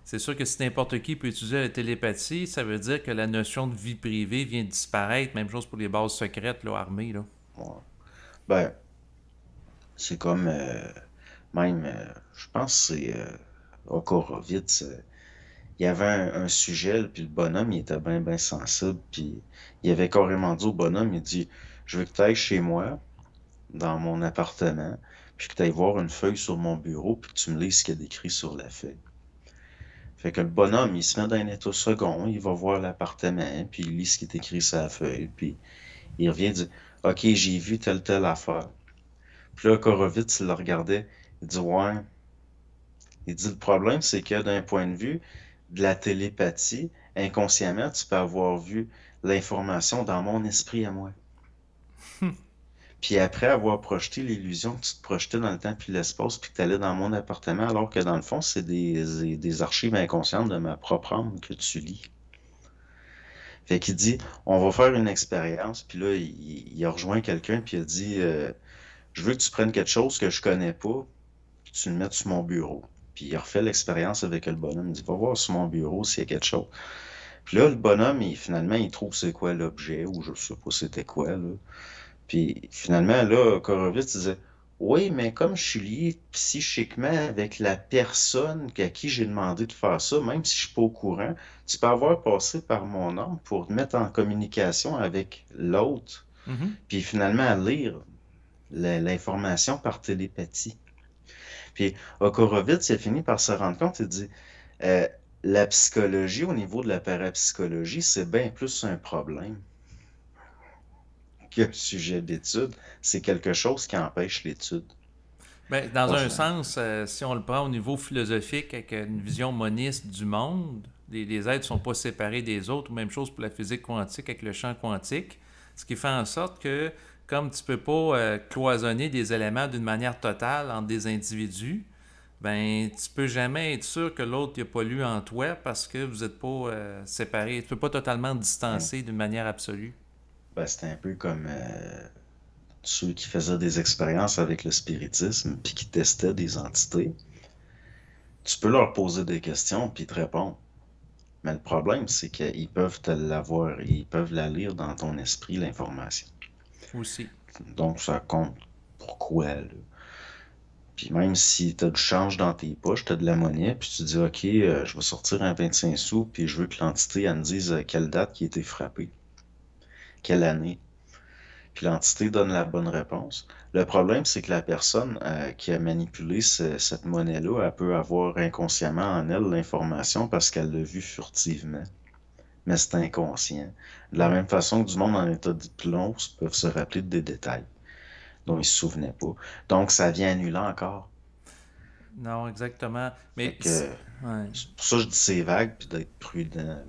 C'est sûr que si n'importe qui peut utiliser la télépathie, ça veut dire que la notion de vie privée vient de disparaître. Même chose pour les bases secrètes, là, armées, là. Ouais. Ben, c'est comme même, je pense que c'est Horowitz. Il y avait un sujet, là, puis le bonhomme, il était bien, bien sensible, puis il avait carrément dit au bonhomme, il dit, je veux que tu ailles chez moi, dans mon appartement, puis que tu ailles voir une feuille sur mon bureau, puis que tu me lises ce qu'il y a d'écrit sur la feuille. Fait que le bonhomme, il se met dans un état second, il va voir l'appartement, puis il lit ce qui est écrit sur la feuille, puis il revient dire, OK, j'ai vu telle affaire. Puis là, Korovitz, il le regardait, il dit, ouais. Il dit, le problème, c'est que d'un point de vue de la télépathie, inconsciemment, tu peux avoir vu l'information dans mon esprit à moi. Puis après avoir projeté l'illusion que tu te projetais dans le temps puis l'espace, puis que tu allais dans mon appartement, alors que dans le fond, c'est des archives inconscientes de ma propre âme que tu lis. Fait qu'il dit, on va faire une expérience, puis là, il a rejoint quelqu'un, puis il a dit, je veux que tu prennes quelque chose que je connais pas, puis tu le mettes sur mon bureau. Puis il refait l'expérience avec le bonhomme. Il dit, va voir sur mon bureau s'il y a quelque chose. Puis là, le bonhomme, finalement, il trouve c'est quoi l'objet, ou je sais pas c'était quoi, là. Puis finalement, là, Korovitz disait, oui, mais comme je suis lié psychiquement avec la personne à qui j'ai demandé de faire ça, même si je suis pas au courant, tu peux avoir passé par mon âme pour te mettre en communication avec l'autre, Mhm. puis finalement lire l'information par télépathie. Puis Okorovitz, il a fini par se rendre compte, il dit, euh, la psychologie, au niveau de la parapsychologie, c'est bien plus un problème que sujet d'étude. C'est quelque chose qui empêche l'étude. Ben, dans Moi, un je... sens, si on le prend au niveau philosophique avec une vision moniste du monde, les êtres ne sont pas séparés des autres, ou même chose pour la physique quantique avec le champ quantique, ce qui fait en sorte que, comme tu peux pas cloisonner des éléments d'une manière totale entre des individus, ben tu peux jamais être sûr que l'autre n'a pas lu en toi parce que vous n'êtes pas séparés. Tu peux pas totalement Ouais. distancer d'une manière absolue. Ben, c'était un peu comme ceux qui faisaient des expériences avec le spiritisme puis qui testaient des entités. Tu peux leur poser des questions puis ils te répondent. Mais le problème, c'est qu'ils peuvent te l'avoir, ils peuvent la lire dans ton esprit, l'information. Aussi. Donc, ça compte pourquoi, là. Puis même si tu as du change dans tes poches, tu as de la monnaie, puis tu dis, OK, je vais sortir un 25 sous, puis je veux que l'entité, elle me dise quelle date qui a été frappée, quelle année. Puis l'entité donne la bonne réponse. Le problème, c'est que la personne qui a manipulé cette monnaie-là, elle peut avoir inconsciemment en elle l'information parce qu'elle l'a vu furtivement. Mais c'est inconscient. De la Hmm. même façon que du monde en état d'hypnose peuvent se rappeler des détails dont ils se souvenaient pas. Donc, ça vient annuler encore. Non, exactement. Fait Mais que ouais. c'est pour ça que je dis c'est vague puis d'être prudent, là.